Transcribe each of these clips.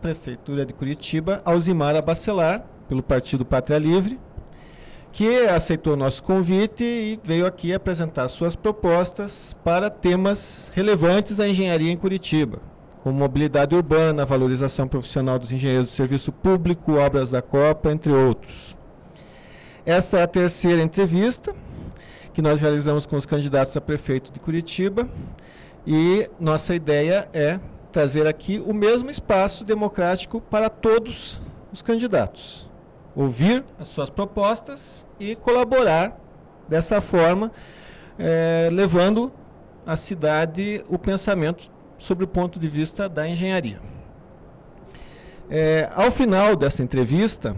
Prefeitura de Curitiba, Alzimara Bacelar, pelo Partido Pátria Livre, que aceitou o nosso convite e veio aqui apresentar suas propostas para temas relevantes à engenharia em Curitiba, como mobilidade urbana, valorização profissional dos engenheiros do serviço público, obras da Copa, entre outros. Esta é a terceira entrevista que nós realizamos com os candidatos a prefeito de Curitiba e nossa ideia é trazer aqui o mesmo espaço democrático para todos os candidatos. Ouvir as suas propostas e colaborar dessa forma, levando à cidade o pensamento sobre o ponto de vista da engenharia. Ao final dessa entrevista,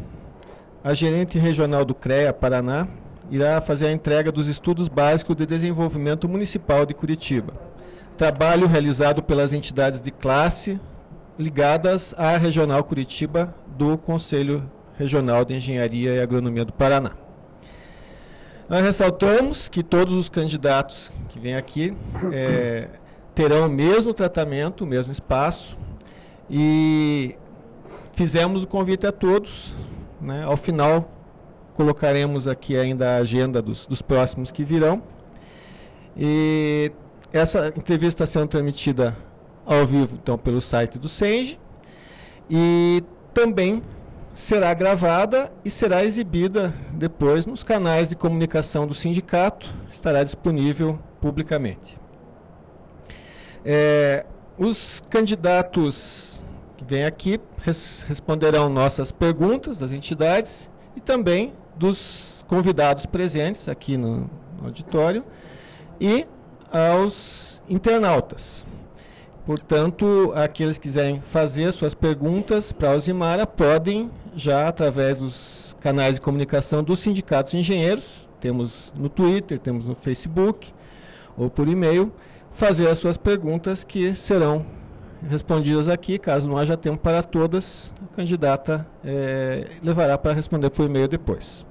a gerente regional do CREA Paraná irá fazer a entrega dos estudos básicos de desenvolvimento municipal de Curitiba, trabalho realizado pelas entidades de classe ligadas à Regional Curitiba do Conselho Regional de Engenharia e Agronomia do Paraná. Nós ressaltamos que todos os candidatos que vêm aqui terão o mesmo tratamento, o mesmo espaço, e fizemos o convite a todos, né? Ao final colocaremos aqui ainda a agenda dos próximos que virão, e essa entrevista está sendo transmitida ao vivo então pelo site do Senge e também será gravada e será exibida depois nos canais de comunicação do sindicato, estará disponível publicamente. Os candidatos que vêm aqui responderão nossas perguntas das entidades e também dos convidados presentes aqui no auditório e aos internautas. Portanto, aqueles que quiserem fazer suas perguntas para a Alzimara podem já através dos canais de comunicação dos sindicatos de engenheiros, temos no Twitter, temos no Facebook ou por e-mail, fazer as suas perguntas que serão respondidas aqui. Caso não haja tempo para todas, a candidata levará para responder por e-mail depois.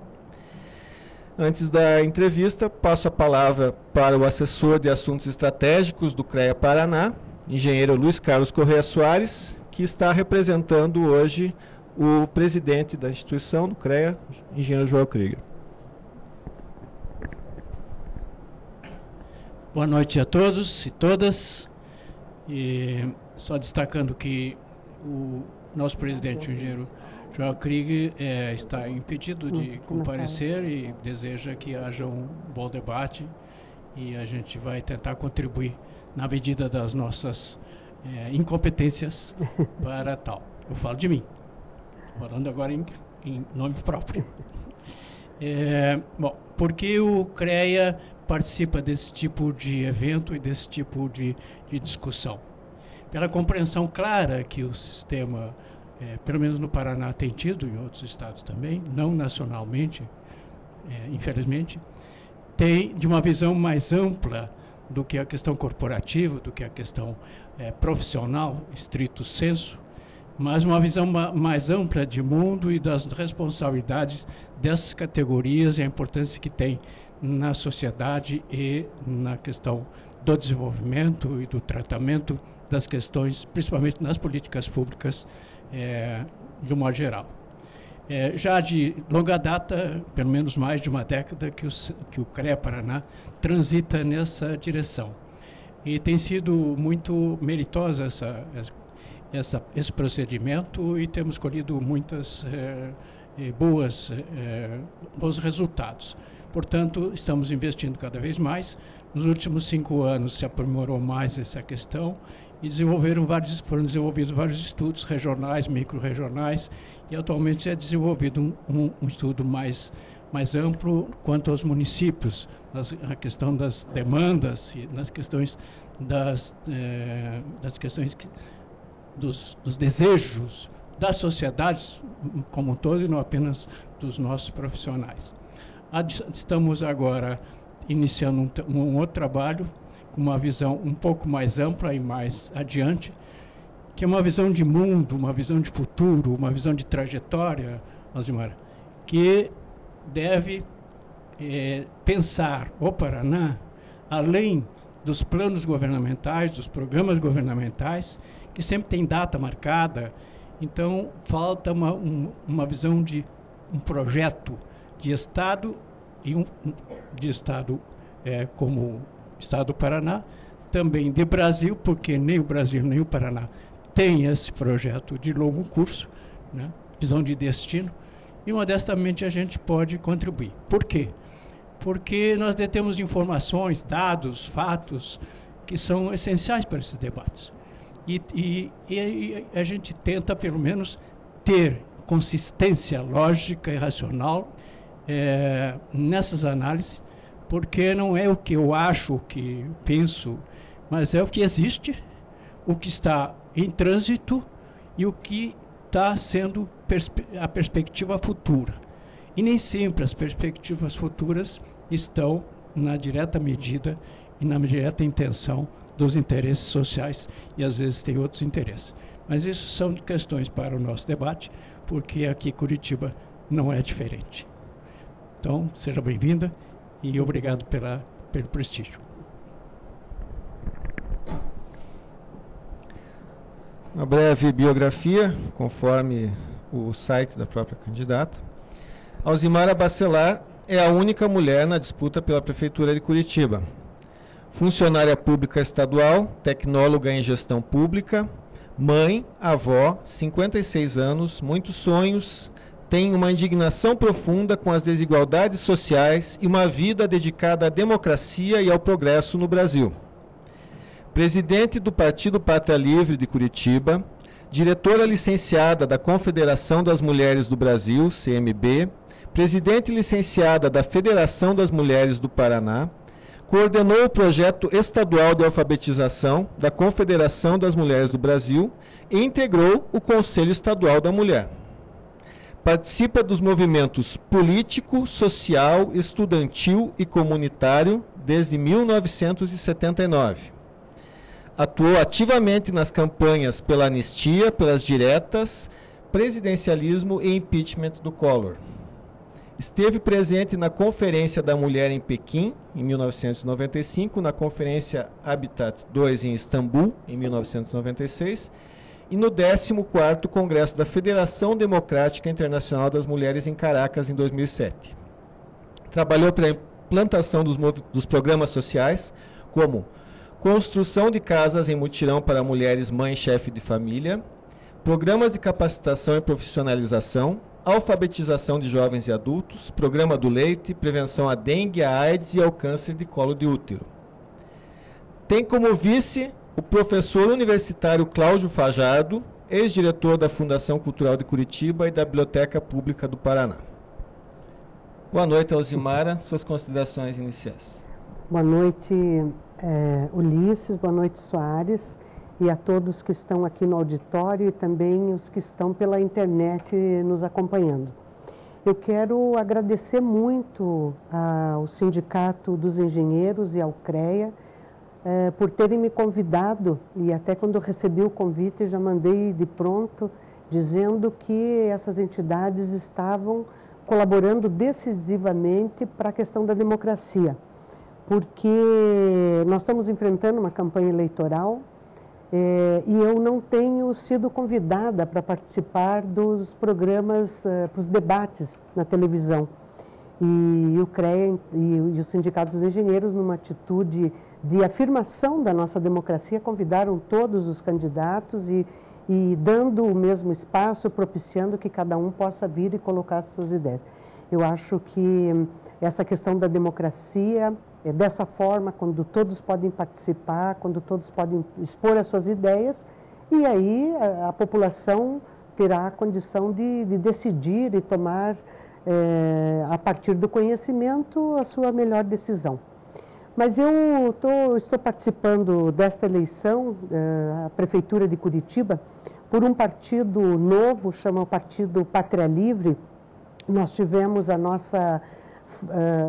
Antes da entrevista, passo a palavra para o assessor de assuntos estratégicos do CREA Paraná, engenheiro Luiz Carlos Correia Soares, que está representando hoje o presidente da instituição do CREA, engenheiro João Krieger. Boa noite a todos e todas. E só destacando que o nosso presidente, o engenheiro João Krieger, está impedido de comparecer e deseja que haja um bom debate e a gente vai tentar contribuir na medida das nossas incompetências para tal. Eu falo de mim, falando agora em nome próprio. Bom, porque o CREA participa desse tipo de evento e desse tipo de discussão? Pela compreensão clara que o sistema, pelo menos no Paraná, tem tido, em outros estados também, não nacionalmente, infelizmente, tem de uma visão mais ampla do que a questão corporativa, do que a questão profissional, estrito sensu, mas uma visão mais ampla de mundo e das responsabilidades dessas categorias e a importância que tem na sociedade e na questão do desenvolvimento e do tratamento das questões, principalmente nas políticas públicas de um modo geral. Já de longa data, pelo menos mais de uma década, que o CREA Paraná transita nessa direção. E tem sido muito meritosa esse procedimento e temos colhido muitas bons resultados. Portanto, estamos investindo cada vez mais. Nos últimos 5 anos se aprimorou mais essa questão e foram desenvolvidos vários estudos regionais, micro-regionais, e atualmente é desenvolvido um estudo mais amplo quanto aos municípios, na questão das demandas e nas questões dos desejos das sociedades como um todo e não apenas dos nossos profissionais. Estamos agora iniciando um outro trabalho com uma visão um pouco mais ampla e mais adiante, que é uma visão de mundo, uma visão de futuro, uma visão de trajetória, Alzimara, que deve pensar o Paraná além dos planos governamentais, dos programas governamentais, que sempre tem data marcada Então, falta uma visão de um projeto de Estado, e de Estado como o Estado do Paraná, também de Brasil, porque nem o Brasil nem o Paraná tem esse projeto de longo curso, né, visão de destino, e modestamente a gente pode contribuir. Por quê? Porque nós detemos informações, dados, fatos, que são essenciais para esses debates. E a gente tenta, pelo menos, ter consistência lógica e racional nessas análises, porque não é o que eu acho, o que penso, mas é o que existe, o que está em trânsito e o que está sendo a perspectiva futura. E nem sempre as perspectivas futuras estão na direta medida e na direta intenção dos interesses sociais, e às vezes tem outros interesses. Mas isso são questões para o nosso debate, porque aqui Curitiba não é diferente. Então, seja bem-vinda e obrigado pelo prestígio. Uma breve biografia, conforme o site da própria candidata. Alzimara Bacelar é a única mulher na disputa pela Prefeitura de Curitiba. Funcionária pública estadual, tecnóloga em gestão pública, mãe, avó, 56 anos, muitos sonhos, tem uma indignação profunda com as desigualdades sociais e uma vida dedicada à democracia e ao progresso no Brasil. Presidente do Partido Pátria Livre de Curitiba, diretora licenciada da Confederação das Mulheres do Brasil, CMB, presidente licenciada da Federação das Mulheres do Paraná, coordenou o projeto estadual de alfabetização da Confederação das Mulheres do Brasil e integrou o Conselho Estadual da Mulher. Participa dos movimentos político, social, estudantil e comunitário desde 1979. Atuou ativamente nas campanhas pela anistia, pelas diretas, presidencialismo e impeachment do Collor. Esteve presente na Conferência da Mulher em Pequim, em 1995, na Conferência Habitat II em Istambul, em 1996, e no 14º Congresso da Federação Democrática Internacional das Mulheres em Caracas, em 2007. Trabalhou pela implantação dos programas sociais, como construção de casas em mutirão para mulheres mãe-chefe de família, programas de capacitação e profissionalização, alfabetização de jovens e adultos, programa do leite, prevenção à dengue, à AIDS e ao câncer de colo de útero. Tem como vice o professor universitário Cláudio Fajardo, ex-diretor da Fundação Cultural de Curitiba e da Biblioteca Pública do Paraná. Boa noite, Alzimara. Suas considerações iniciais. Boa noite, Ulisses. Boa noite, Soares. E a todos que estão aqui no auditório e também os que estão pela internet nos acompanhando. Eu quero agradecer muito ao Sindicato dos Engenheiros e ao CREA por terem me convidado, e até quando eu recebi o convite já mandei de pronto, dizendo que essas entidades estavam colaborando decisivamente para a questão da democracia, porque nós estamos enfrentando uma campanha eleitoral e eu não tenho sido convidada para participar dos programas, para os debates na televisão. E o CREA e os sindicatos dos engenheiros, numa atitude de afirmação da nossa democracia, convidaram todos os candidatos e dando o mesmo espaço, propiciando que cada um possa vir e colocar suas ideias. Eu acho que essa questão da democracia é dessa forma, quando todos podem participar, quando todos podem expor as suas ideias, e aí a população terá a condição de decidir e tomar, a partir do conhecimento, a sua melhor decisão. Mas eu estou participando desta eleição, a Prefeitura de Curitiba, por um partido novo, chama o Partido Pátria Livre. Nós tivemos a nossa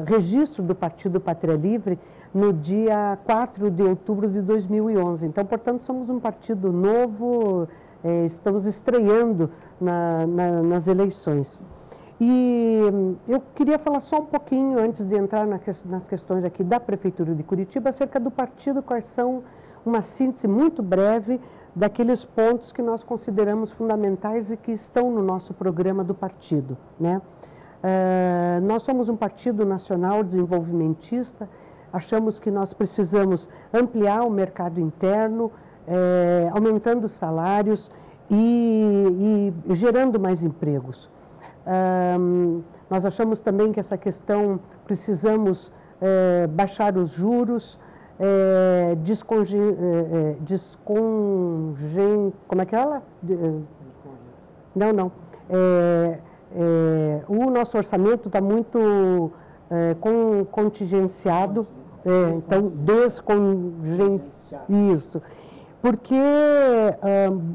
registro do Partido Pátria Livre no dia 4 de outubro de 2011. Então, portanto, somos um partido novo, estamos estreando nas eleições. E eu queria falar só um pouquinho, antes de entrar nas questões aqui da Prefeitura de Curitiba, acerca do partido, quais são uma síntese muito breve daqueles pontos que nós consideramos fundamentais e que estão no nosso programa do partido, né? Nós somos um partido nacional desenvolvimentista, achamos que nós precisamos ampliar o mercado interno, aumentando os salários e gerando mais empregos. Nós achamos também que essa questão, precisamos baixar os juros, como é que é ela? Não. O nosso orçamento está muito contingenciado, então isso, porque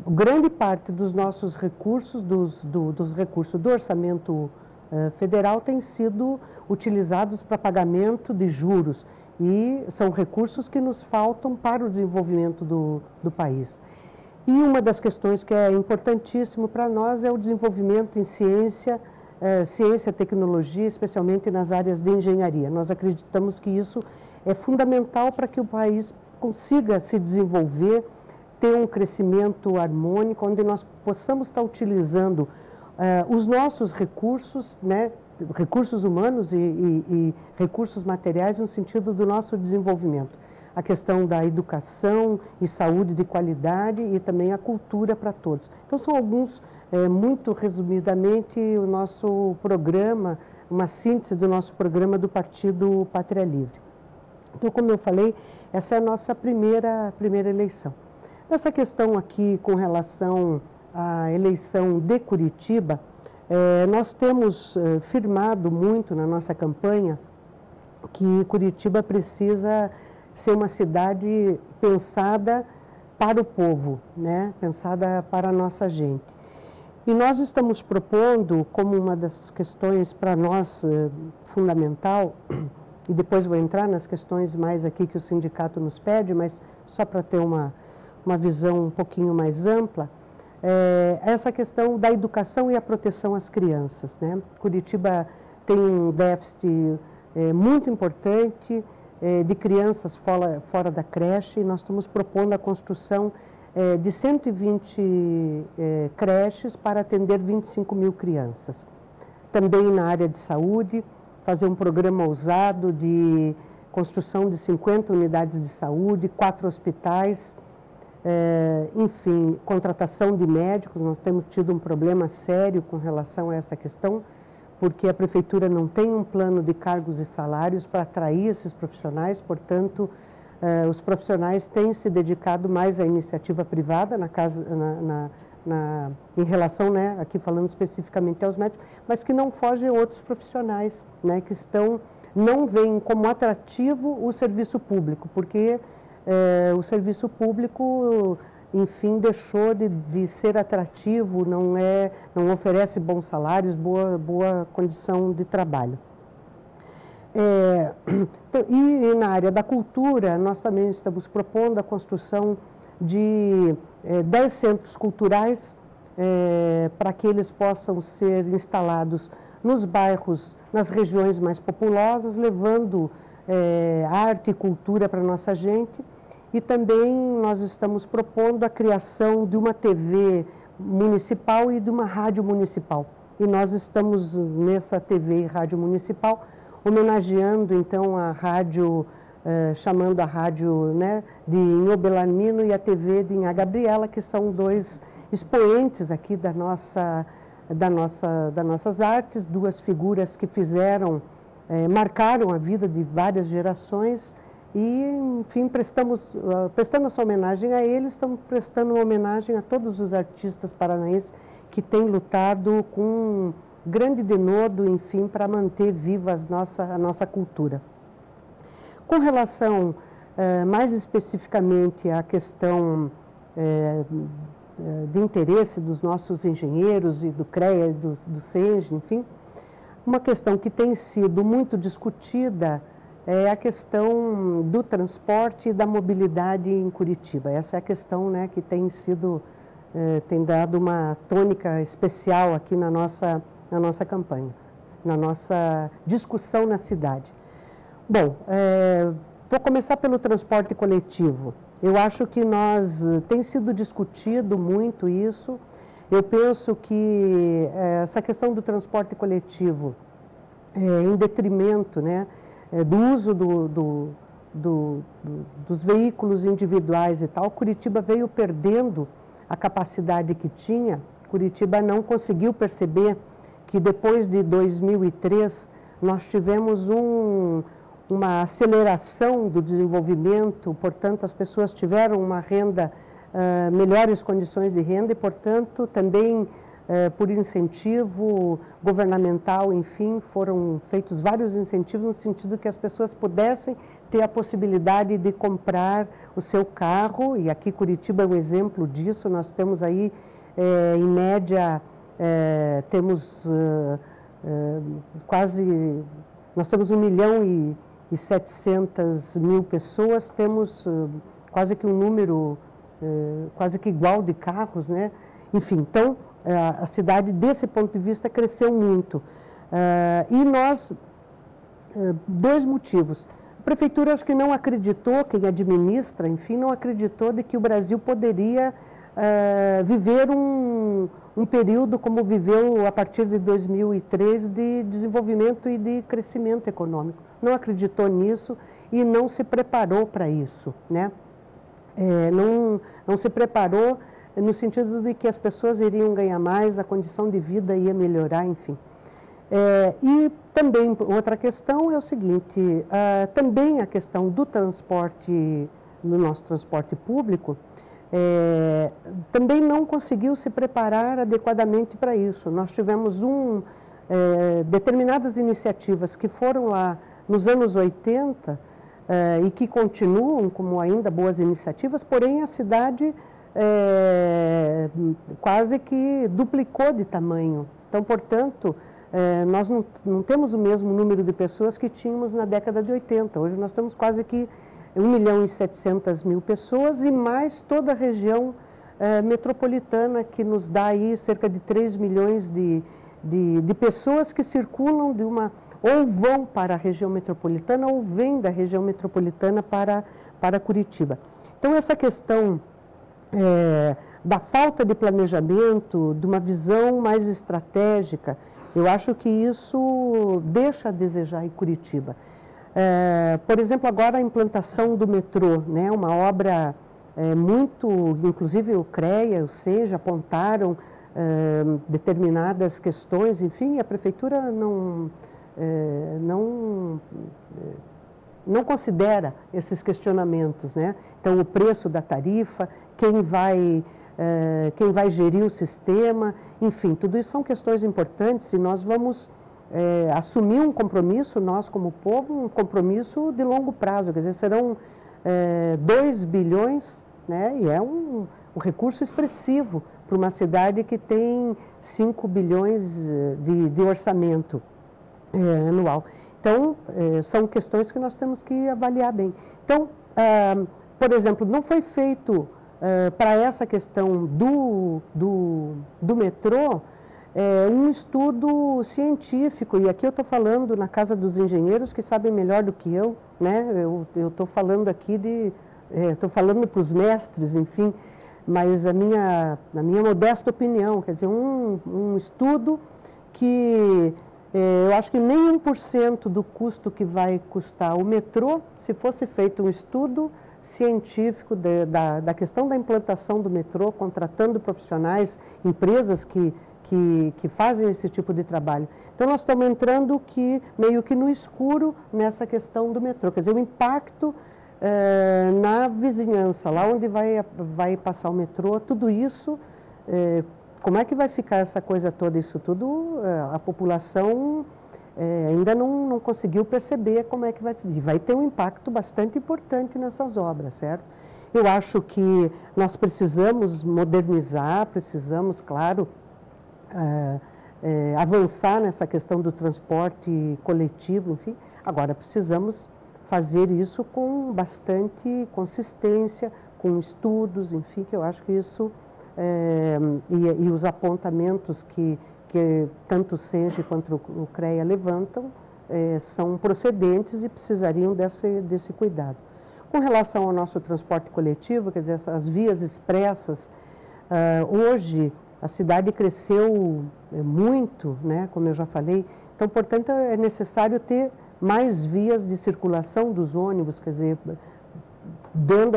grande parte dos nossos recursos, dos recursos do orçamento federal, tem sido utilizados para pagamento de juros, e são recursos que nos faltam para o desenvolvimento do país. E uma das questões que é importantíssimo para nós é o desenvolvimento em ciência e tecnologia, especialmente nas áreas de engenharia. Nós acreditamos que isso é fundamental para que o país consiga se desenvolver, ter um crescimento harmônico, onde nós possamos estar utilizando os nossos recursos, né, recursos humanos e recursos materiais no sentido do nosso desenvolvimento. A questão da educação e saúde de qualidade e também a cultura para todos. Então, são alguns, muito resumidamente, o nosso programa, uma síntese do nosso programa do Partido Pátria Livre. Então, como eu falei, essa é a nossa primeira eleição. Essa questão aqui com relação à eleição de Curitiba, nós temos firmado muito na nossa campanha que Curitiba precisa ser uma cidade pensada para o povo, né? Pensada para a nossa gente. E nós estamos propondo, como uma das questões para nós fundamental, e depois vou entrar nas questões mais aqui que o sindicato nos pede, mas só para ter uma visão um pouquinho mais ampla, essa questão da educação e a proteção às crianças, né? Curitiba tem um déficit muito importante de crianças fora da creche, e nós estamos propondo a construção de 120 creches para atender 25 mil crianças. Também na área de saúde, fazer um programa ousado de construção de 50 unidades de saúde, 4 hospitais, enfim, contratação de médicos. Nós temos tido um problema sério com relação a essa questão, porque a prefeitura não tem um plano de cargos e salários para atrair esses profissionais, portanto, os profissionais têm se dedicado mais à iniciativa privada, em relação, né, aqui falando especificamente aos médicos, mas que não fogem a outros profissionais, né, que não veem como atrativo o serviço público, porque o serviço público, enfim, deixou de ser atrativo, não oferece bons salários, boa condição de trabalho. E na área da cultura, nós também estamos propondo a construção de 10 centros culturais para que eles possam ser instalados nos bairros, nas regiões mais populosas, levando arte e cultura para a nossa gente. E também nós estamos propondo a criação de uma TV municipal e de uma rádio municipal. E nós estamos nessa TV e rádio municipal homenageando então a rádio, chamando a rádio, né, de Inho Belarmino e a TV de Inha Gabriela, que são 2 expoentes aqui das nossas artes, 2 figuras que marcaram a vida de várias gerações. E, enfim, prestando essa homenagem a eles, estamos prestando uma homenagem a todos os artistas paranaenses que têm lutado com grande denodo, enfim, para manter viva a nossa cultura. Com relação, mais especificamente, à questão de interesse dos nossos engenheiros e do CREA e do SENGE, enfim, uma questão que tem sido muito discutida é a questão do transporte e da mobilidade em Curitiba. Essa é a questão, né, que tem dado uma tônica especial aqui na nossa campanha, na nossa discussão na cidade. Bom, vou começar pelo transporte coletivo. Eu acho que tem sido discutido muito isso. Eu penso que essa questão do transporte coletivo, em detrimento, né, do uso dos veículos individuais e tal, Curitiba veio perdendo a capacidade que tinha. Curitiba não conseguiu perceber que depois de 2003 nós tivemos uma aceleração do desenvolvimento, portanto as pessoas tiveram uma renda, melhores condições de renda e, portanto, também por incentivo governamental, enfim, foram feitos vários incentivos no sentido que as pessoas pudessem ter a possibilidade de comprar o seu carro, e aqui Curitiba é um exemplo disso. Nós temos aí, em média, nós temos 1.700.000 pessoas, temos quase que um número quase que igual de carros, né? Enfim, então, a cidade, desse ponto de vista, cresceu muito. E dois motivos. A prefeitura, acho que não acreditou, quem administra, enfim, não acreditou de que o Brasil poderia viver um período como viveu a partir de 2003 de desenvolvimento e de crescimento econômico. Não acreditou nisso e não se preparou para isso, né? Não se preparou no sentido de que as pessoas iriam ganhar mais, a condição de vida ia melhorar, enfim. E também, outra questão é o seguinte, também a questão do transporte, no nosso transporte público, também não conseguiu se preparar adequadamente para isso. Nós tivemos determinadas iniciativas que foram lá nos anos 80 e que continuam como ainda boas iniciativas, porém a cidade quase que duplicou de tamanho. Então, portanto, nós não temos o mesmo número de pessoas que tínhamos na década de 80. Hoje nós temos quase que 1.700.000 pessoas e mais toda a região metropolitana, que nos dá aí cerca de 3 milhões de pessoas que circulam ou vão para a região metropolitana ou vêm da região metropolitana para Curitiba. Então, essa questão da falta de planejamento, de uma visão mais estratégica, eu acho que isso deixa a desejar em Curitiba. Por exemplo, agora a implantação do metrô, né, uma obra inclusive o CREA, o SEJA, apontaram determinadas questões, enfim, a prefeitura não considera esses questionamentos, né? Então, o preço da tarifa, quem vai gerir o sistema, enfim, tudo isso são questões importantes e nós vamos assumir um compromisso, nós como povo, um compromisso de longo prazo, quer dizer, serão 2 bilhões, né? E é um recurso expressivo para uma cidade que tem 5 bilhões de orçamento anual. Então, são questões que nós temos que avaliar bem. Então, por exemplo, não foi feito para essa questão do metrô um estudo científico, e aqui eu estou falando na Casa dos Engenheiros, que sabem melhor do que eu, né? Eu estou falando aqui estou falando para os mestres, enfim, mas na minha modesta opinião, quer dizer, um estudo que eu acho que nem 1% do custo que vai custar o metrô, se fosse feito um estudo científico da questão da implantação do metrô, contratando profissionais, empresas que fazem esse tipo de trabalho. Então, nós estamos entrando meio que no escuro nessa questão do metrô, quer dizer, o impacto na vizinhança, lá onde vai passar o metrô, tudo isso, como é que vai ficar essa coisa toda? Isso tudo, a população ainda não conseguiu perceber como é que vai ter um impacto bastante importante nessas obras, certo? Eu acho que nós precisamos modernizar, precisamos, claro, avançar nessa questão do transporte coletivo, enfim. Agora, precisamos fazer isso com bastante consistência, com estudos, enfim, que eu acho que isso, e os apontamentos que tanto o SENGE quanto o CREA levantam, são procedentes e precisariam desse cuidado. Com relação ao nosso transporte coletivo, quer dizer, as vias expressas, hoje a cidade cresceu muito, né, como eu já falei, então, portanto, é necessário ter mais vias de circulação dos ônibus, quer dizer,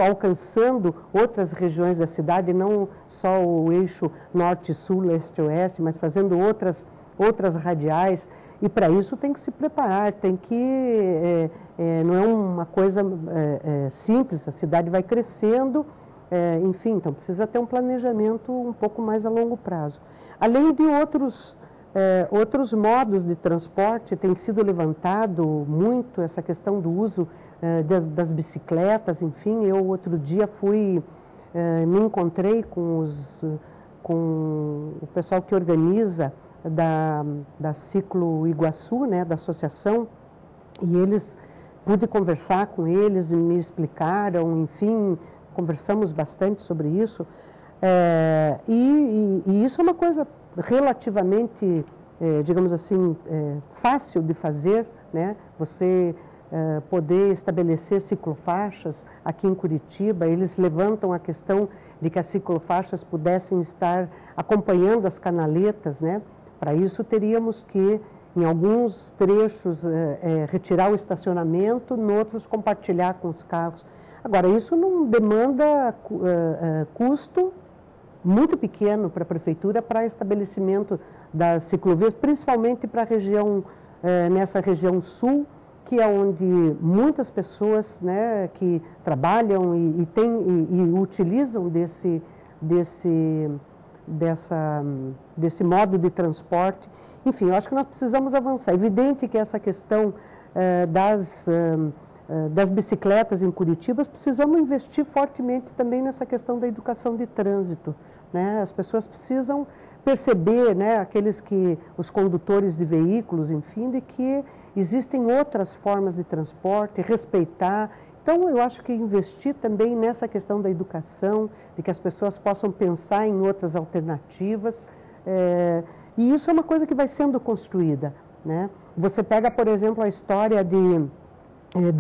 alcançando outras regiões da cidade, não só o eixo norte-sul, leste-oeste, mas fazendo outras radiais. E para isso tem que se preparar, não é uma coisa simples, a cidade vai crescendo, enfim, então precisa ter um planejamento um pouco mais a longo prazo. Além de outros modos de transporte, tem sido levantado muito essa questão do uso das bicicletas, enfim, eu outro dia me encontrei com o pessoal que organiza da Ciclo Iguaçu, né, da associação, e pude conversar com eles e me explicaram, enfim, conversamos bastante sobre isso, e isso é uma coisa relativamente, digamos assim, fácil de fazer, né, você poder estabelecer ciclofaixas aqui em Curitiba. Eles levantam a questão de que as ciclofaixas pudessem estar acompanhando as canaletas, né? Para isso teríamos que, em alguns trechos, retirar o estacionamento, em outros compartilhar com os carros. Agora, isso não demanda custo muito pequeno para a prefeitura para estabelecimento das ciclovias, principalmente para a região, nessa região sul, que é onde muitas pessoas, né, que trabalham e utilizam desse modo de transporte. Enfim, eu acho que nós precisamos avançar. É evidente que essa questão das bicicletas em Curitiba, precisamos investir fortemente também nessa questão da educação de trânsito, né? As pessoas precisam perceber, né, os condutores de veículos, enfim, de que existem outras formas de transporte, respeitar. Então, eu acho que investir também nessa questão da educação, de que as pessoas possam pensar em outras alternativas, e isso é uma coisa que vai sendo construída, né? Você pega, por exemplo, a história de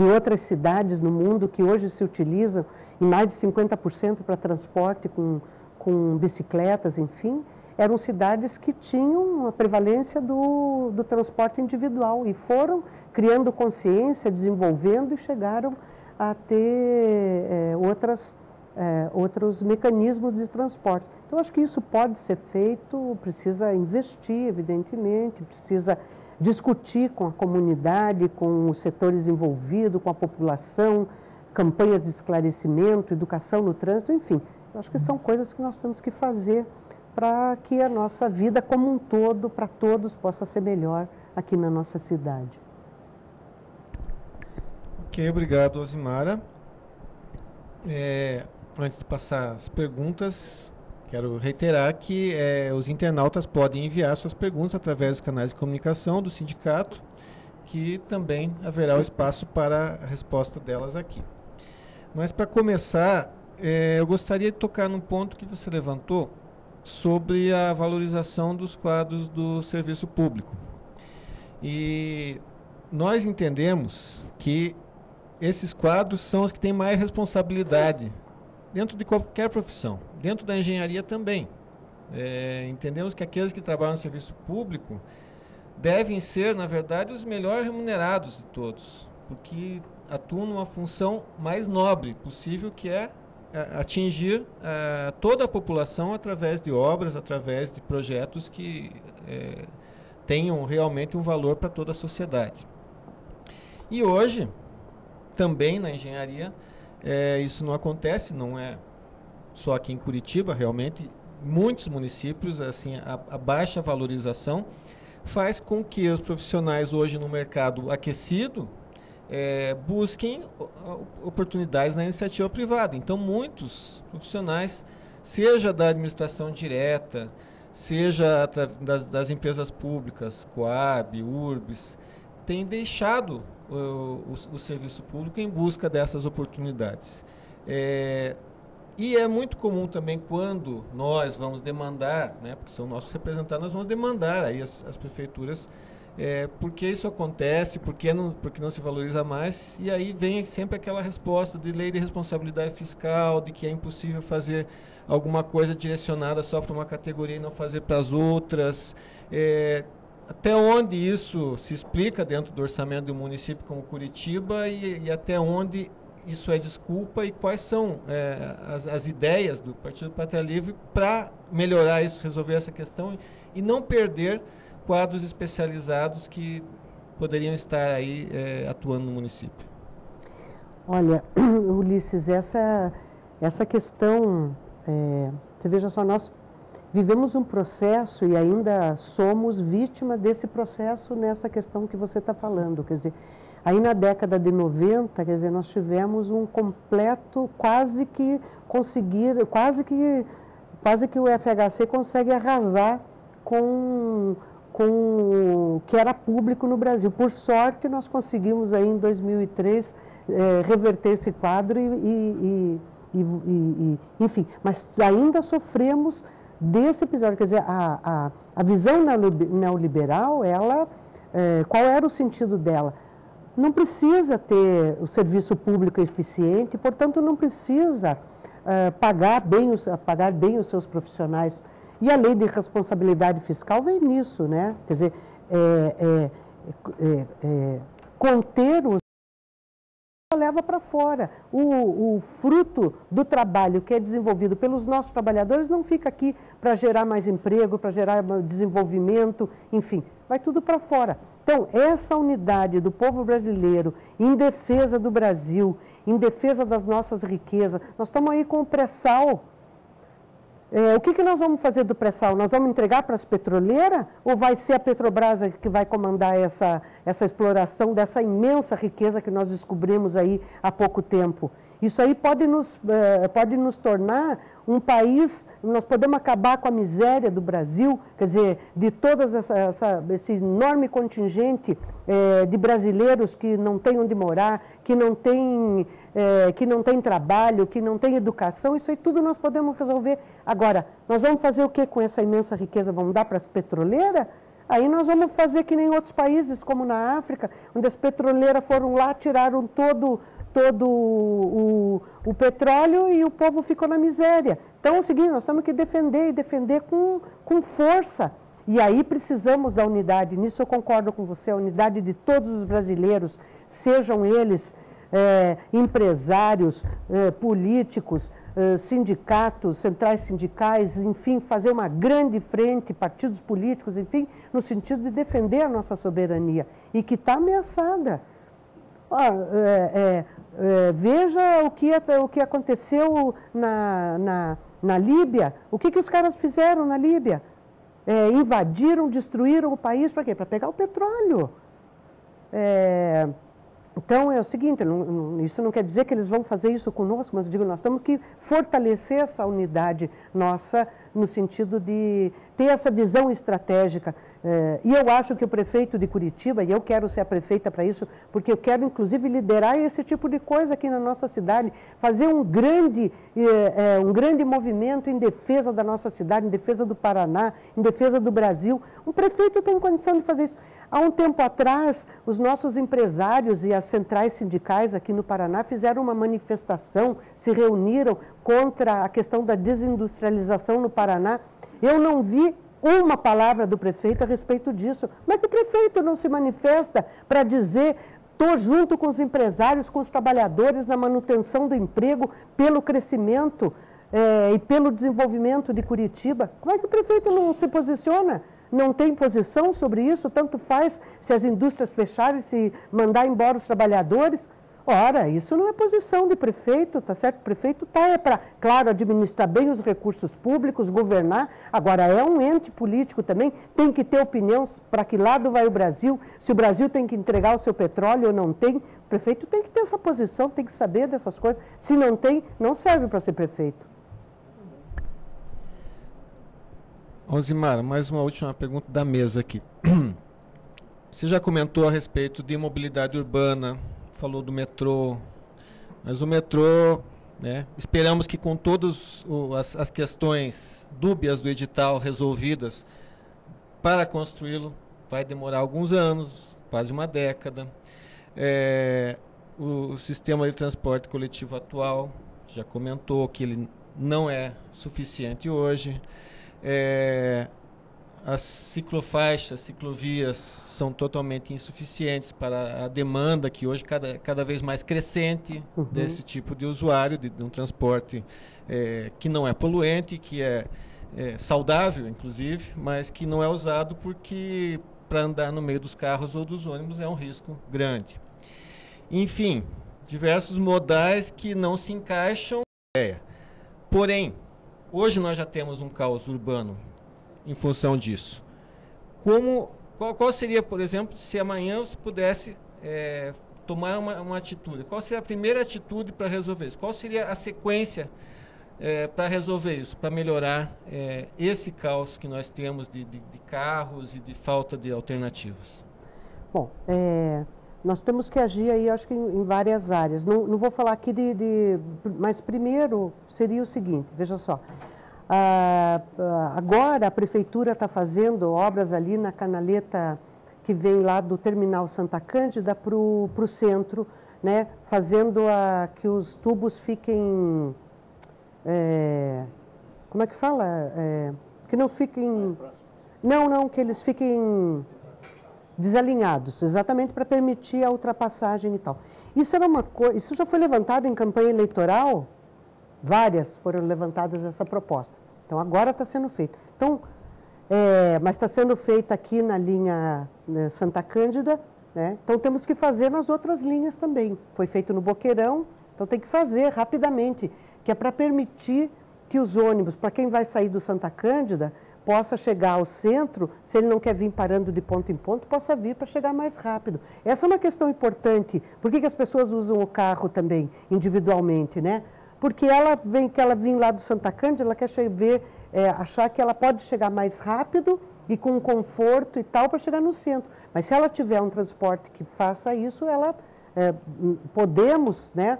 outras cidades no mundo que hoje se utilizam em mais de 50% para transporte com bicicletas, enfim, eram cidades que tinham a prevalência do transporte individual e foram criando consciência, desenvolvendo e chegaram a ter outros mecanismos de transporte. Então, acho que isso pode ser feito, precisa investir, evidentemente, precisa discutir com a comunidade, com os setores envolvidos, com a população, campanhas de esclarecimento, educação no trânsito, enfim. Eu acho que são coisas que nós temos que fazer para que a nossa vida como um todo, para todos, possa ser melhor aqui na nossa cidade. Ok, obrigado, Osimara. Antes de passar as perguntas, quero reiterar que os internautas podem enviar suas perguntas através dos canais de comunicação do sindicato, que também haverá o espaço para a resposta delas aqui. Mas para começar, eu gostaria de tocar num ponto que você levantou sobre a valorização dos quadros do serviço público. E nós entendemos que esses quadros são os que têm mais responsabilidade dentro de qualquer profissão, dentro da engenharia também. Entendemos que aqueles que trabalham no serviço público devem ser, na verdade, os melhor remunerados de todos, porque atuam numa função mais nobre possível, que é atingir toda a população através de obras, através de projetos que tenham realmente um valor para toda a sociedade. E hoje, também na engenharia, isso não acontece, não é só aqui em Curitiba, realmente, muitos municípios, assim, a baixa valorização faz com que os profissionais hoje no mercado aquecido busquem oportunidades na iniciativa privada. Então, muitos profissionais, seja da administração direta, seja das empresas públicas, Coab, Urbs, têm deixado o serviço público em busca dessas oportunidades. E é muito comum também, quando nós vamos demandar, né, porque são nossos representantes, nós vamos demandar aí as prefeituras Por que isso acontece? Porque não se valoriza mais? E aí vem sempre aquela resposta de lei de responsabilidade fiscal, de que é impossível fazer alguma coisa direcionada só para uma categoria e não fazer para as outras. Até onde isso se explica dentro do orçamento de um município como Curitiba e até onde isso é desculpa e quais são as ideias do Partido Pátria Livre para melhorar isso, resolver essa questão e não perder quadros especializados que poderiam estar aí atuando no município. Olha, Ulisses, essa questão, você veja só, nós vivemos um processo e ainda somos vítima desse processo nessa questão que você está falando. Quer dizer, aí na década de 90, quer dizer, nós tivemos um completo, quase que o FHC consegue arrasar com o que era público no Brasil. Por sorte, nós conseguimos aí em 2003 reverter esse quadro enfim, mas ainda sofremos desse episódio. Quer dizer, a visão neoliberal, qual era o sentido dela? Não precisa ter o serviço público eficiente, portanto não precisa pagar bem os seus profissionais. E a lei de responsabilidade fiscal vem nisso, né? Quer dizer, conter os leva para fora. O fruto do trabalho que é desenvolvido pelos nossos trabalhadores não fica aqui para gerar mais emprego, para gerar desenvolvimento, enfim, vai tudo para fora. Então, essa unidade do povo brasileiro em defesa do Brasil, em defesa das nossas riquezas, nós estamos aí com o pré-sal. O que nós vamos fazer do pré-sal? Nós vamos entregar para as petroleiras ou vai ser a Petrobras que vai comandar essa exploração dessa imensa riqueza que nós descobrimos aí há pouco tempo? Isso aí pode nos tornar um país, nós podemos acabar com a miséria do Brasil, quer dizer, de todas esse enorme contingente de brasileiros que não tem onde morar, que não tem trabalho, que não tem educação, isso aí tudo nós podemos resolver. Agora, nós vamos fazer o que com essa imensa riqueza? Vamos dar para as petroleiras? Aí nós vamos fazer que nem outros países, como na África, onde as petroleiras foram lá, tiraram todo o petróleo e o povo ficou na miséria. Então é o seguinte, nós temos que defender e defender com força. E aí precisamos da unidade, nisso eu concordo com você, a unidade de todos os brasileiros, sejam eles empresários, políticos, sindicatos, centrais sindicais, enfim, fazer uma grande frente, partidos políticos, enfim, no sentido de defender a nossa soberania e que está ameaçada. Veja o que aconteceu na Líbia. O que os caras fizeram na Líbia? Invadiram, destruíram o país para quê? Para pegar o petróleo. Então é o seguinte, isso não quer dizer que eles vão fazer isso conosco, mas eu digo, nós temos que fortalecer essa unidade nossa no sentido de ter essa visão estratégica. E eu acho que o prefeito de Curitiba, e eu quero ser a prefeita para isso, porque eu quero inclusive liderar esse tipo de coisa aqui na nossa cidade, fazer um grande movimento em defesa da nossa cidade, em defesa do Paraná, em defesa do Brasil. Um prefeito tem condição de fazer isso. Há um tempo atrás, os nossos empresários e as centrais sindicais aqui no Paraná fizeram uma manifestação, se reuniram contra a questão da desindustrialização no Paraná. Eu não vi uma palavra do prefeito a respeito disso. Mas que o prefeito não se manifesta para dizer: estou junto com os empresários, com os trabalhadores na manutenção do emprego, pelo crescimento e pelo desenvolvimento de Curitiba? Como é que o prefeito não se posiciona? Não tem posição sobre isso? Tanto faz se as indústrias fecharem, se mandar embora os trabalhadores? Ora, isso não é posição de prefeito, tá certo? O prefeito está para, claro, administrar bem os recursos públicos, governar. Agora, é um ente político também, tem que ter opinião para que lado vai o Brasil, se o Brasil tem que entregar o seu petróleo ou não tem. O prefeito tem que ter essa posição, tem que saber dessas coisas. Se não tem, não serve para ser prefeito. Alzimara, mais uma última pergunta da mesa aqui. Você já comentou a respeito de mobilidade urbana, falou do metrô, mas o metrô, né, esperamos que com todas as questões dúbias do edital resolvidas para construí-lo, vai demorar alguns anos, quase uma década. O sistema de transporte coletivo atual, já comentou que ele não é suficiente hoje. As ciclofaixas, ciclovias são totalmente insuficientes para a demanda que hoje cada vez mais crescente desse tipo de usuário, de um transporte que não é poluente, que é saudável, inclusive, mas que não é usado porque para andar no meio dos carros ou dos ônibus é um risco grande. Enfim, diversos modais que não se encaixam. Porém, hoje nós já temos um caos urbano em função disso. Qual seria, por exemplo, se amanhã você pudesse tomar uma atitude? Qual seria a primeira atitude para resolver isso? Qual seria a sequência para resolver isso, para melhorar esse caos que nós temos de carros e de falta de alternativas? Bom, nós temos que agir aí, acho que em várias áreas. Não vou falar aqui mas primeiro seria o seguinte, veja só. Agora a prefeitura está fazendo obras ali na canaleta que vem lá do terminal Santa Cândida para o centro, né, fazendo que os tubos fiquem, como é que fala? Que não fiquem, não, que eles fiquem desalinhados, exatamente para permitir a ultrapassagem e tal. Isso era uma coisa, isso já foi levantado em campanha eleitoral. Várias foram levantadas essa proposta. Então, agora está sendo feito. Então, mas está sendo feita aqui na linha Santa Cândida, né? Então, temos que fazer nas outras linhas também. Foi feito no Boqueirão, então tem que fazer rapidamente, que é para permitir que os ônibus, para quem vai sair do Santa Cândida, possa chegar ao centro, se ele não quer vir parando de ponto em ponto, possa vir para chegar mais rápido. Essa é uma questão importante. Por que as pessoas usam o carro também, individualmente, né? Porque ela vem lá do Santa Cândida, ela quer achar que ela pode chegar mais rápido e com conforto e tal para chegar no centro. Mas se ela tiver um transporte que faça isso, podemos, né,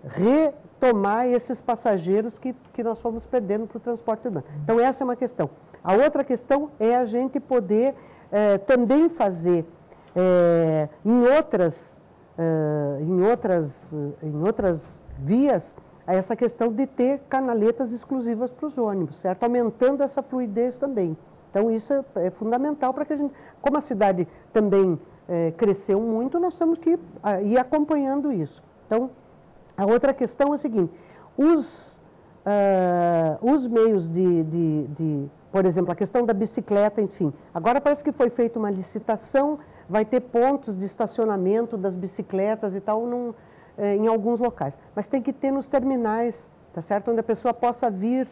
retomar esses passageiros que nós fomos perdendo para o transporte urbano. Então essa é uma questão. A outra questão é a gente poder também fazer em outras vias essa questão de ter canaletas exclusivas para os ônibus, certo? Aumentando essa fluidez também. Então isso é fundamental para que a gente, como a cidade também cresceu muito, nós temos que ir acompanhando isso. Então, a outra questão é a seguinte, os meios por exemplo, a questão da bicicleta, enfim, agora parece que foi feita uma licitação, vai ter pontos de estacionamento das bicicletas e tal, em alguns locais. Mas tem que ter nos terminais, tá certo? Onde a pessoa possa vir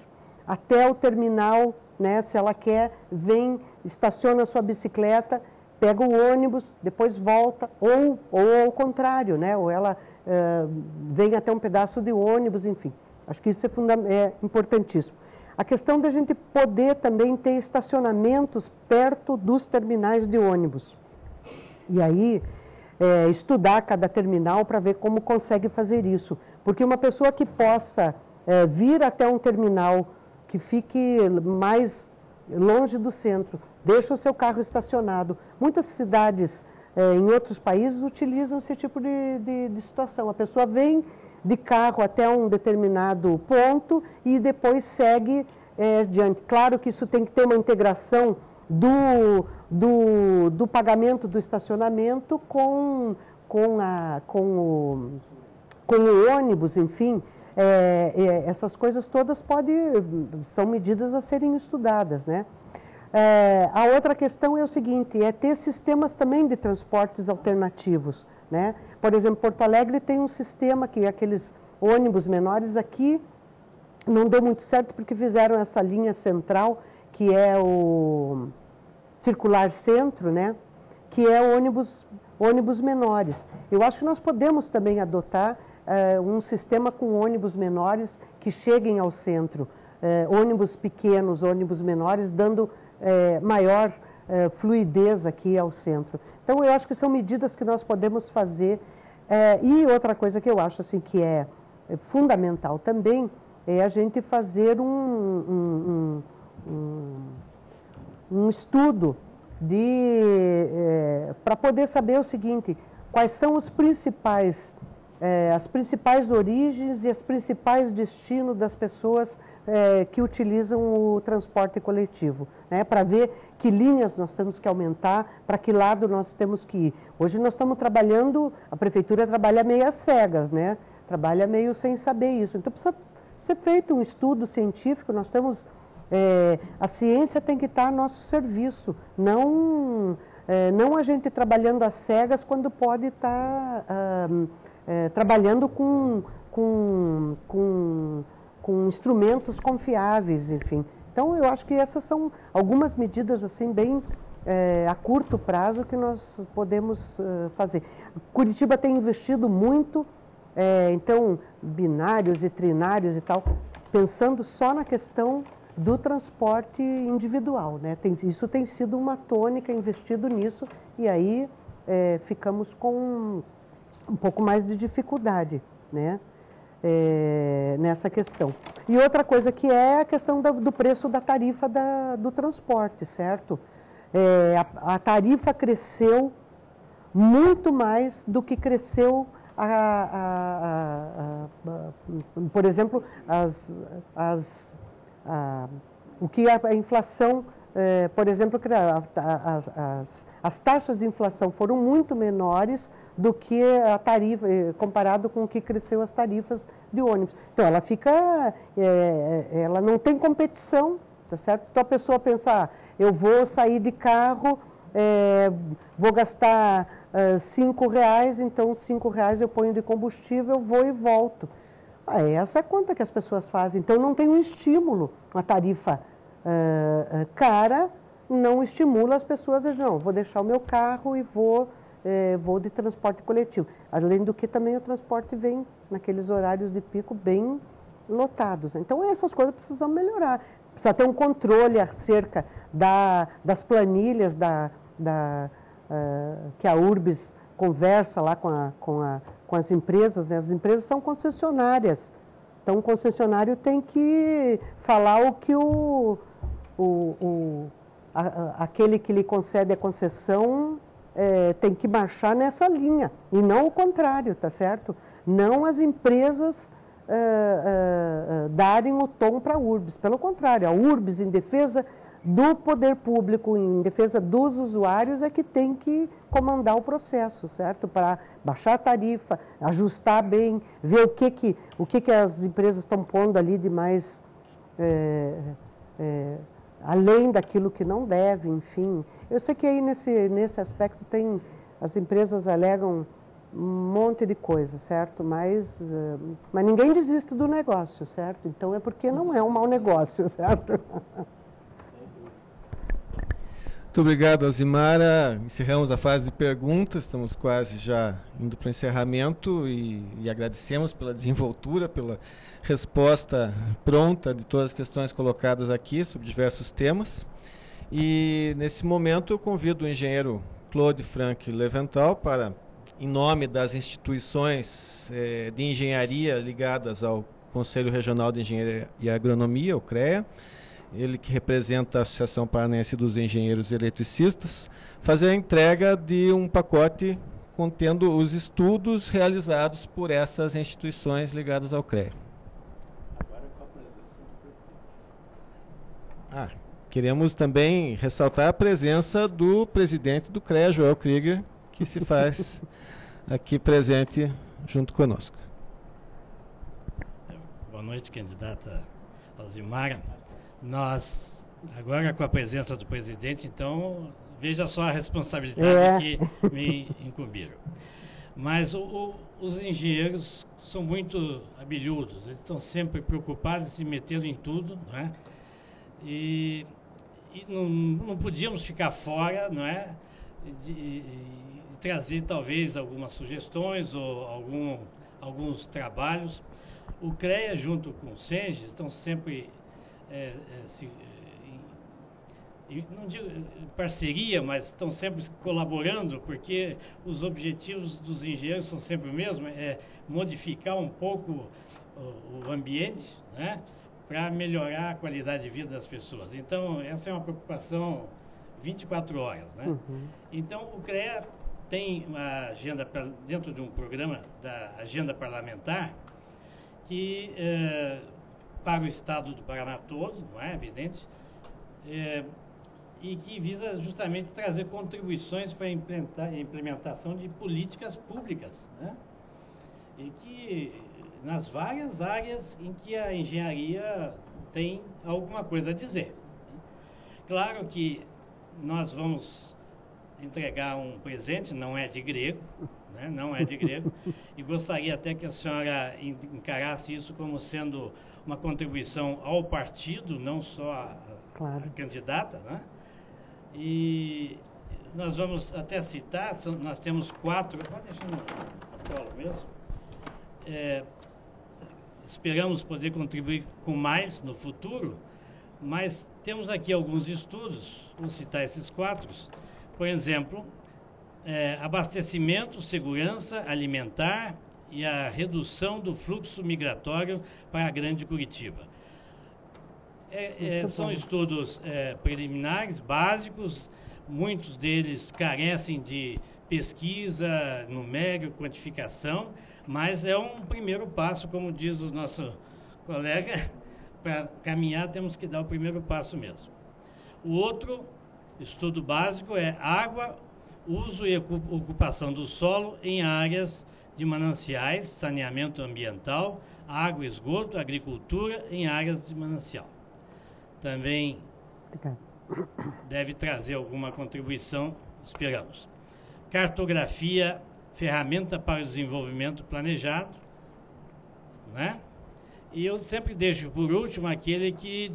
até o terminal, né? Se ela quer, vem, estaciona a sua bicicleta, pega o ônibus, depois volta, ou ao contrário, né? Ou ela vem até um pedaço de ônibus, enfim. Acho que isso é importantíssimo. A questão da gente poder também ter estacionamentos perto dos terminais de ônibus. E aí, estudar cada terminal para ver como consegue fazer isso. Porque uma pessoa que possa vir até um terminal que fique mais longe do centro, deixa o seu carro estacionado. Muitas cidades em outros países utilizam esse tipo de situação. A pessoa vem de carro até um determinado ponto e depois segue adiante. Claro que isso tem que ter uma integração do pagamento do estacionamento com o ônibus, enfim, essas coisas todas são medidas a serem estudadas, né? A outra questão é o seguinte, é ter sistemas também de transportes alternativos, né? Por exemplo, Porto Alegre tem um sistema que aqueles ônibus menores aqui não deu muito certo porque fizeram essa linha central, que é o Circular Centro, né? Que é ônibus menores. Eu acho que nós podemos também adotar um sistema com ônibus menores que cheguem ao centro. Ônibus pequenos, ônibus menores, dando maior fluidez aqui ao centro. Então, eu acho que são medidas que nós podemos fazer. E outra coisa que eu acho assim, que é fundamental também é a gente fazer um estudo para poder saber o seguinte, quais são os as principais origens e os principais destinos das pessoas que utilizam o transporte coletivo, né? Para ver que linhas nós temos que aumentar, para que lado nós temos que ir. Hoje nós estamos trabalhando, a prefeitura trabalha meio às cegas, né? Trabalha meio sem saber isso. Então precisa ser feito um estudo científico, nós temos... a ciência tem que estar a nosso serviço, não a gente trabalhando às cegas quando pode estar trabalhando com instrumentos confiáveis, enfim. Então eu acho que essas são algumas medidas assim bem a curto prazo que nós podemos fazer. Curitiba tem investido muito, então binários e trinários e tal, pensando só na questão do transporte individual, né? Isso tem sido uma tônica, investido nisso, e aí ficamos com um pouco mais de dificuldade, né? Nessa questão. E outra coisa que é a questão do preço da tarifa do transporte, certo? A tarifa cresceu muito mais do que cresceu, por exemplo, o que a inflação, por exemplo, as taxas de inflação foram muito menores do que a tarifa, comparado com o que cresceu as tarifas de ônibus. Então, ela não tem competição, tá certo? Então, a pessoa pensa, eu vou sair de carro, vou gastar R$5, então R$5 eu ponho de combustível, vou e volto. Essa é a conta que as pessoas fazem. Então, não tem um estímulo. Uma tarifa cara não estimula as pessoas a dizer, não, vou deixar o meu carro e vou de transporte coletivo. Além do que também o transporte vem naqueles horários de pico bem lotados. Então, essas coisas precisam melhorar. Precisa ter um controle acerca das planilhas que a URBS conversa lá com as empresas, né? As empresas são concessionárias. Então, o concessionário tem que falar o que aquele que lhe concede a concessão tem que marchar nessa linha, e não o contrário, tá certo? Não as empresas darem o tom para a URBS. Pelo contrário, a URBS, em defesa do poder público, em defesa dos usuários, é que tem que comandar o processo, certo? Para baixar a tarifa, ajustar bem, ver o que as empresas estão pondo ali de mais, além daquilo que não deve, enfim. Eu sei que aí nesse aspecto as empresas alegam um monte de coisa, certo? Mas ninguém desiste do negócio, certo? Então é porque não é um mau negócio, certo? Muito obrigado, Alzimara. Encerramos a fase de perguntas, estamos quase já indo para o encerramento e agradecemos pela desenvoltura, pela resposta pronta de todas as questões colocadas aqui sobre diversos temas. E nesse momento eu convido o engenheiro Claude Frank Leventhal para, em nome das instituições de engenharia ligadas ao Conselho Regional de Engenharia e Agronomia, o CREA, ele que representa a Associação Paranaense dos Engenheiros Eletricistas, fazer a entrega de um pacote contendo os estudos realizados por essas instituições ligadas ao CREA. Agora com a presença do presidente. Queremos também ressaltar a presença do presidente do CREA, Joel Krieger, que se faz aqui presente junto conosco. Boa noite, candidata Alzimara. Nós, agora com a presença do presidente, então, veja só a responsabilidade que me incumbiram. Mas os engenheiros são muito habilidosos, eles estão sempre preocupados em se meter em tudo, não é? E não podíamos ficar fora, não é? De trazer talvez algumas sugestões ou alguns trabalhos. O CREA junto com o SENGE estão sempre não digo parceria, mas estão sempre colaborando, porque os objetivos dos engenheiros são sempre o mesmo, modificar um pouco o ambiente, né, para melhorar a qualidade de vida das pessoas. Então, essa é uma preocupação 24 horas, né? Então, o CREA tem uma agenda, dentro de um programa da agenda parlamentar, que para o estado do Paraná todo, não é evidente, e que visa justamente trazer contribuições para a implementação de políticas públicas, né? E que nas várias áreas em que a engenharia tem alguma coisa a dizer. Claro que nós vamos entregar um presente, não é de grego, né? Não é de grego, e gostaria até que a senhora encarasse isso como sendo uma contribuição ao partido, não só a candidata, né? E nós vamos até citar, nós temos 4, pode deixar no colo mesmo, esperamos poder contribuir com mais no futuro, mas temos aqui alguns estudos, vou citar esses 4, por exemplo, abastecimento, segurança alimentar e a redução do fluxo migratório para a Grande Curitiba. São estudos preliminares, básicos, muitos deles carecem de pesquisa, numérica, quantificação, mas é um primeiro passo, como diz o nosso colega, para caminhar temos que dar o primeiro passo mesmo. O outro estudo básico é água, uso e ocupação do solo em áreas de mananciais, saneamento ambiental, água e esgoto, agricultura em áreas de manancial. Também deve trazer alguma contribuição, esperamos. Cartografia, ferramenta para o desenvolvimento planejado, né? E eu sempre deixo por último aquele que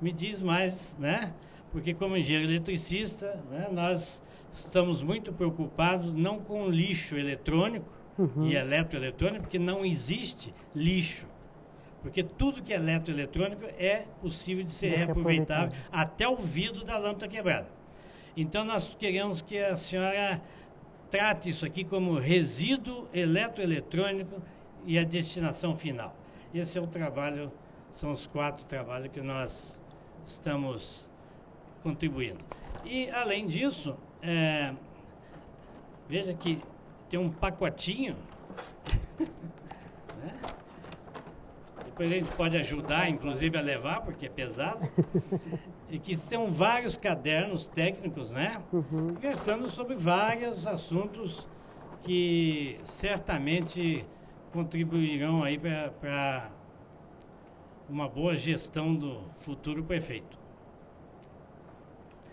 me diz mais, né? Porque como engenheiro eletricista, né, nós estamos muito preocupados não com lixo eletrônico e eletroeletrônico, porque não existe lixo. Porque tudo que é eletroeletrônico é possível de ser reaproveitável, até o vidro da lâmpada quebrada. Então nós queremos que a senhora trate isso aqui como resíduo eletroeletrônico e a destinação final. Esse é o trabalho, são os 4 trabalhos que nós estamos contribuindo. E além disso, veja que tem um pacotinho, né? Depois a gente pode ajudar, inclusive, a levar, porque é pesado. E que são vários cadernos técnicos, né? Versando sobre vários assuntos que certamente contribuirão aí para uma boa gestão do futuro prefeito.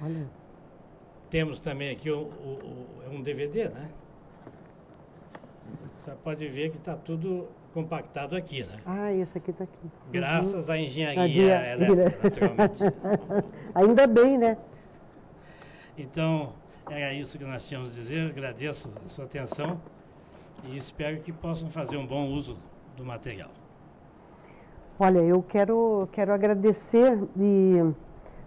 Olha. Temos também aqui um DVD, né? Você pode ver que está tudo compactado aqui, né? Ah, esse aqui está aqui. Graças à engenharia elétrica, naturalmente. Ainda bem, né? Então, era isso que nós tínhamos a dizer. Agradeço a sua atenção e espero que possam fazer um bom uso do material. Olha, eu quero agradecer e...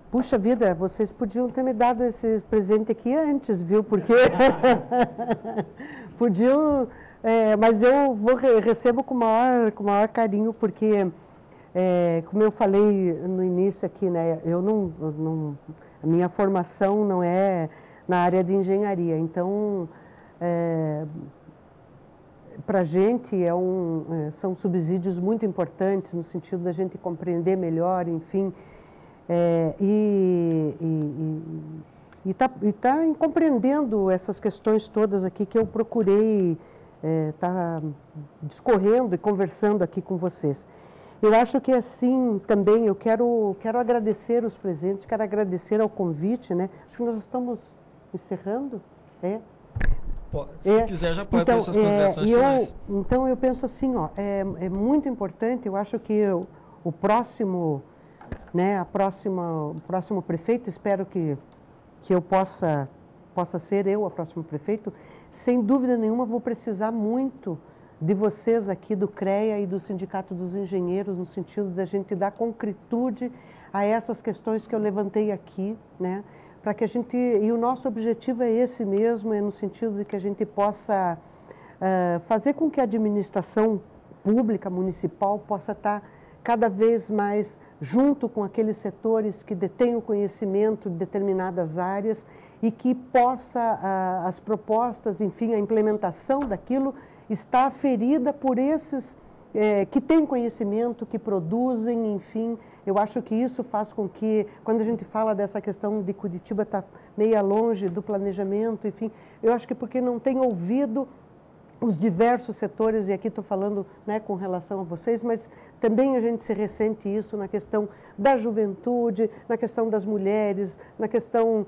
Puxa vida, vocês podiam ter me dado esse presente aqui antes, viu? Porque... podiam... mas eu recebo com maior carinho, porque, como eu falei no início aqui, né? A minha formação não é na área de engenharia, então... para a gente são subsídios muito importantes no sentido da gente compreender melhor, enfim, e tá compreendendo essas questões todas aqui que eu procurei tá discorrendo e conversando aqui com vocês. Eu acho que assim também eu quero agradecer os presentes, quero agradecer ao convite, né? Acho que nós estamos encerrando, Se quiser já pode ter suas considerações finais. Então eu penso assim, é muito importante, eu acho que o próximo, né, o próximo prefeito, espero que eu possa ser a próximo prefeito, sem dúvida nenhuma vou precisar muito de vocês aqui do CREA e do Sindicato dos Engenheiros, no sentido da gente dar concretude a essas questões que eu levantei aqui, né? Para que a gente, e o nosso objetivo é esse mesmo, é no sentido de que a gente possa fazer com que a administração pública, municipal, possa estar cada vez mais junto com aqueles setores que detêm o conhecimento de determinadas áreas e que possa, as propostas, enfim, a implementação daquilo está aferida por esses que têm conhecimento, que produzem, enfim. Eu acho que isso faz com que, quando a gente fala dessa questão de Curitiba estar meio longe do planejamento, enfim, eu acho que porque não tem ouvido os diversos setores, e aqui estou falando, né, com relação a vocês, mas também a gente se ressente isso na questão da juventude, na questão das mulheres, na questão,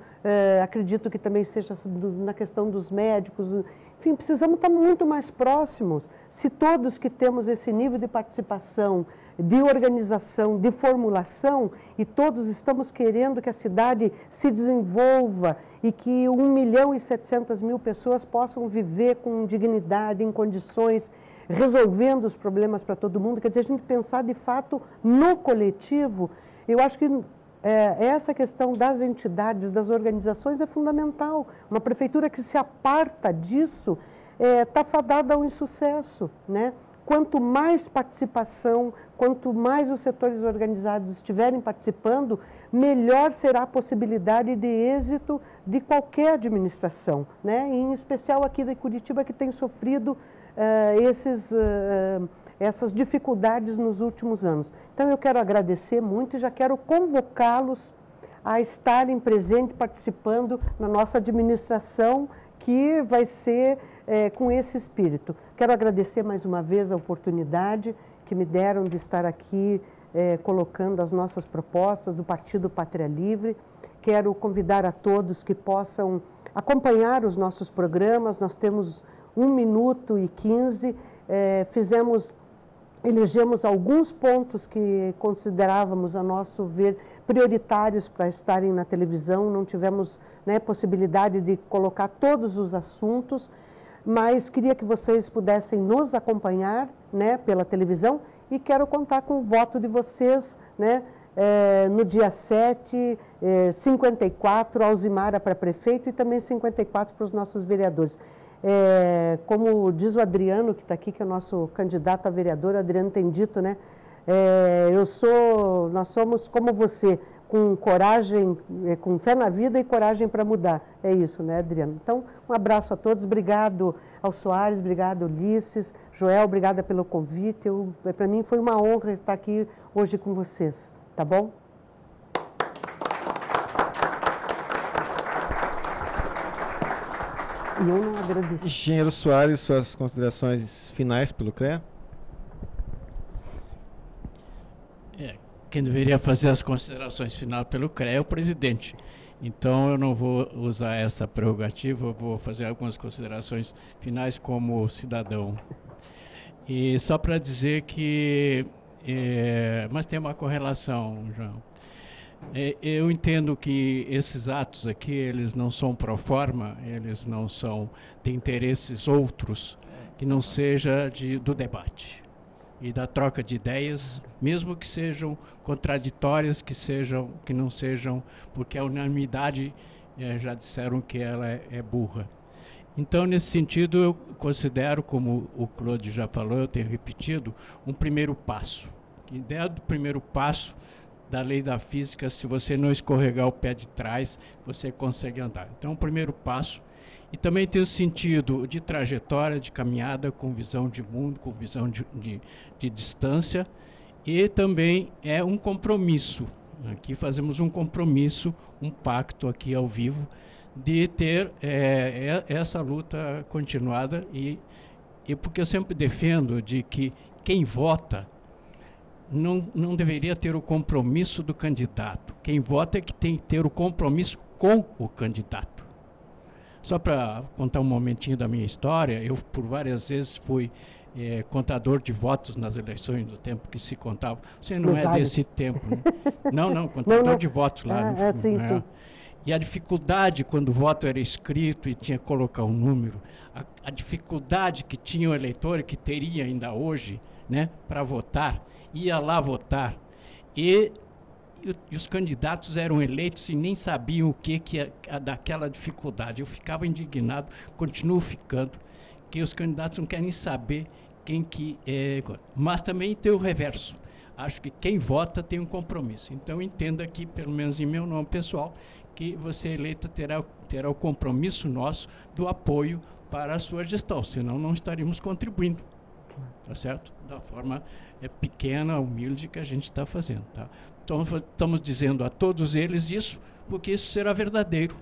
acredito que também seja na questão dos médicos. Enfim, precisamos estar muito mais próximos. Se todos que temos esse nível de participação, de organização, de formulação, e todos estamos querendo que a cidade se desenvolva e que 1.700.000 pessoas possam viver com dignidade, em condições, resolvendo os problemas para todo mundo, quer dizer, a gente pensar de fato no coletivo, eu acho que essa questão das entidades, das organizações é fundamental. Uma prefeitura que se aparta disso está fadada ao insucesso, né? Quanto mais participação, quanto mais os setores organizados estiverem participando, melhor será a possibilidade de êxito de qualquer administração, né? Em especial aqui de Curitiba, que tem sofrido essas dificuldades nos últimos anos. Então eu quero agradecer muito e já quero convocá-los a estarem presentes, participando na nossa administração, que vai ser com esse espírito. Quero agradecer mais uma vez a oportunidade que me deram de estar aqui colocando as nossas propostas do Partido Pátria Livre. Quero convidar a todos que possam acompanhar os nossos programas. Nós temos 1 minuto e 15, elegemos alguns pontos que considerávamos, a nosso ver, prioritários para estarem na televisão. Não tivemos, né, possibilidade de colocar todos os assuntos, mas queria que vocês pudessem nos acompanhar, né, pela televisão, e quero contar com o voto de vocês, né, no dia 7, 54, Alzimara para prefeito e também 54 para os nossos vereadores. Como diz o Adriano, que está aqui, que é o nosso candidato a vereador, o Adriano tem dito, né? Nós somos como você, com coragem, com fé na vida e coragem para mudar. É isso, né, Adriano? Então, um abraço a todos, obrigado ao Soares, obrigado Ulisses, Joel, obrigada pelo convite. Para mim foi uma honra estar aqui hoje com vocês, tá bom? E eu não agradeço. Engenheiro Soares, suas considerações finais pelo CREA? Quem deveria fazer as considerações finais pelo CREA é o presidente. Então eu não vou usar essa prerrogativa, eu vou fazer algumas considerações finais como cidadão. E só para dizer que... mas tem uma correlação, João. Eu entendo que esses atos aqui, eles não são pro forma, eles não são de interesses outros, que não seja do debate e da troca de ideias, mesmo que sejam contraditórias, que não sejam, porque a unanimidade já disseram que ela é burra. Então, nesse sentido, eu considero, como o Claude já falou, eu tenho repetido, um primeiro passo. A ideia do primeiro passo da lei da física, se você não escorregar o pé de trás, você consegue andar. Então, o primeiro passo. E também tem o sentido de trajetória, de caminhada, com visão de mundo, com visão de distância. E também é um compromisso. Aqui fazemos um compromisso, um pacto aqui ao vivo, de ter essa luta continuada. E porque eu sempre defendo de que quem vota não deveria ter o compromisso do candidato. Quem vota é que tem que ter o compromisso com o candidato. Só para contar um momentinho da minha história, eu por várias vezes fui contador de votos nas eleições do tempo que se contava. Você não é desse tempo, né? Não, contador de votos lá. Sim. E a dificuldade, quando o voto era escrito e tinha que colocar um número, a dificuldade que tinha o eleitor, que teria ainda hoje, né, para votar, ia lá votar, e os candidatos eram eleitos e nem sabiam o que daquela dificuldade. Eu ficava indignado, continuo ficando, que os candidatos não querem saber quem que é. Mas também tem o reverso. acho que quem vota tem um compromisso. Então entenda aqui, pelo menos em meu nome pessoal, que você eleito terá o compromisso nosso do apoio para a sua gestão, senão não estaríamos contribuindo, tá certo? Da forma pequena, humilde que a gente está fazendo, tá? Então estamos dizendo a todos eles isso, porque isso será verdadeiro.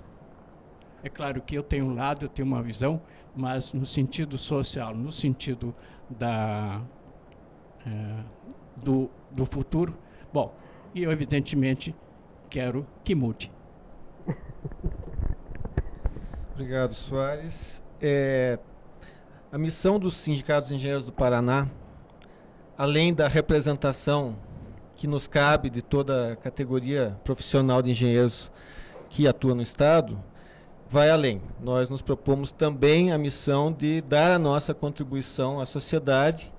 É claro que eu tenho um lado, eu tenho uma visão, mas no sentido social, no sentido do futuro, bom, e eu evidentemente quero que mude. Obrigado, Soares. A missão dos sindicatos de engenheiros do Paraná, além da representação que nos cabe de toda a categoria profissional de engenheiros que atua no Estado, vai além. Nós nos propomos também a missão de dar a nossa contribuição à sociedade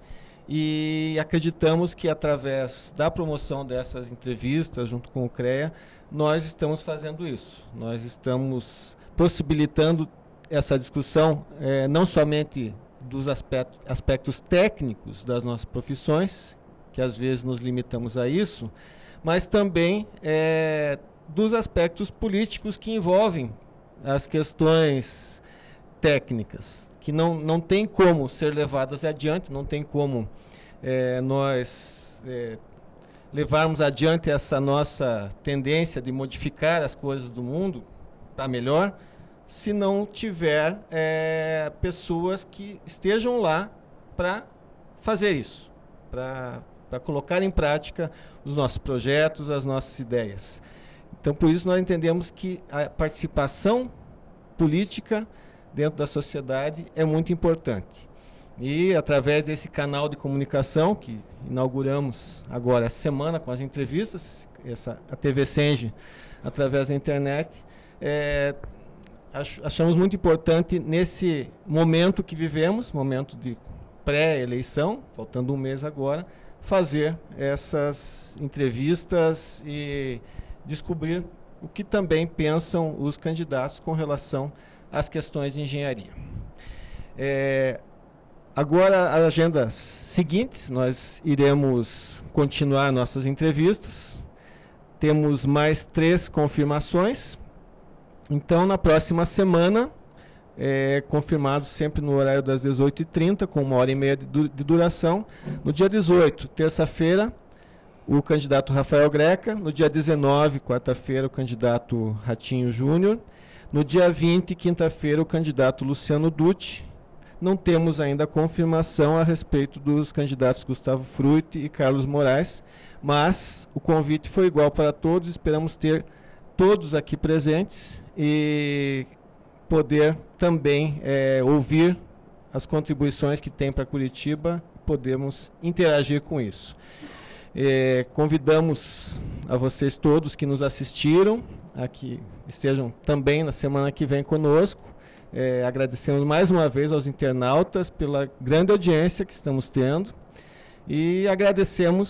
e acreditamos que através da promoção dessas entrevistas junto com o CREA, nós estamos fazendo isso. Nós estamos possibilitando essa discussão não somente dos aspectos técnicos das nossas profissões, que às vezes nos limitamos a isso, mas também dos aspectos políticos que envolvem as questões técnicas, que não tem como ser levadas adiante, não tem como nós levarmos adiante essa nossa tendência de modificar as coisas do mundo para melhor, se não tiver pessoas que estejam lá para fazer isso, para colocar em prática os nossos projetos, as nossas ideias. Então, por isso, nós entendemos que a participação política dentro da sociedade é muito importante. E, através desse canal de comunicação que inauguramos agora essa semana com as entrevistas, a TV Senge, através da internet, achamos muito importante, nesse momento que vivemos, momento de pré-eleição, faltando um mês agora, fazer essas entrevistas e descobrir o que também pensam os candidatos com relação às questões de engenharia. Agora, as agendas seguintes, nós iremos continuar nossas entrevistas. Temos mais 3 confirmações. Então, na próxima semana, confirmado sempre no horário das 18h30, com 1h30 de duração. No dia 18, terça-feira, o candidato Rafael Greca. No dia 19, quarta-feira, o candidato Ratinho Júnior. No dia 20, quinta-feira, o candidato Luciano Dutti. Não temos ainda confirmação a respeito dos candidatos Gustavo Frutti e Carlos Moraes, mas o convite foi igual para todos. Esperamos ter todos aqui presentes e poder também ouvir as contribuições que tem para Curitiba, podemos interagir com isso. Convidamos a vocês todos que nos assistiram, a que estejam também na semana que vem conosco. Agradecemos mais uma vez aos internautas pela grande audiência que estamos tendo e agradecemos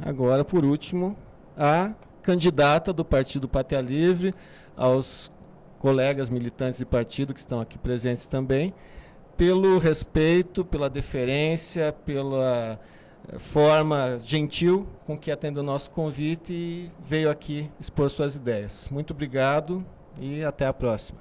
agora, por último, a candidata do Partido Pátria Livre, aos colegas militantes de partido que estão aqui presentes também, pelo respeito, pela deferência, pela forma gentil com que atendeu o nosso convite e veio aqui expor suas ideias. Muito obrigado e até a próxima.